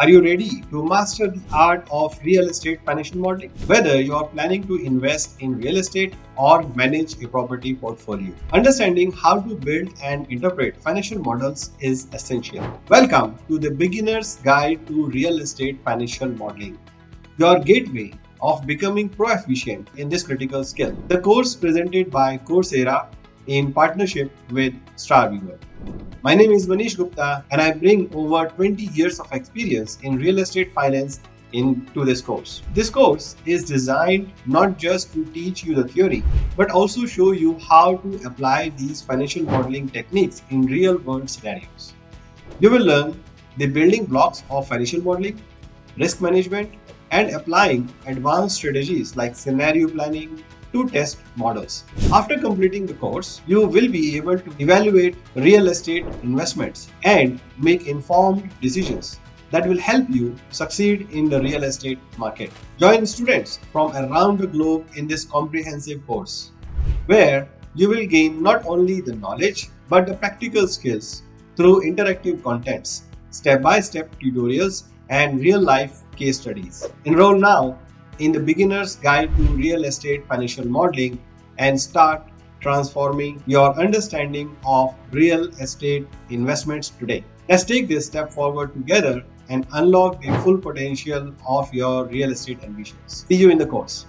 Are you ready to master the art of real estate financial modeling? Whether you are planning to invest in real estate or manage a property portfolio, understanding how to build and interpret financial models is essential. Welcome to the Beginner's Guide to Real Estate Financial Modeling, your gateway of becoming proficient in this critical skill. The course presented by Coursera in partnership with Starweaver. My name is Manish Gupta and I bring over 20 years of experience in real estate finance into this course. This course is designed not just to teach you the theory, but also show you how to apply these financial modeling techniques in real world scenarios. You will learn the building blocks of financial modeling, risk management, and applying advanced strategies like scenario planning to test models. After completing the course, you will be able to evaluate real estate investments and make informed decisions that will help you succeed in the real estate market. Join students from around the globe in this comprehensive course, where you will gain not only the knowledge but the practical skills through interactive contents, step-by-step tutorials, and real-life case studies. Enroll now in the Beginner's Guide to Real Estate Financial Modeling and start transforming your understanding of real estate investments today. Let's take this step forward together and unlock the full potential of your real estate ambitions. See you in the course.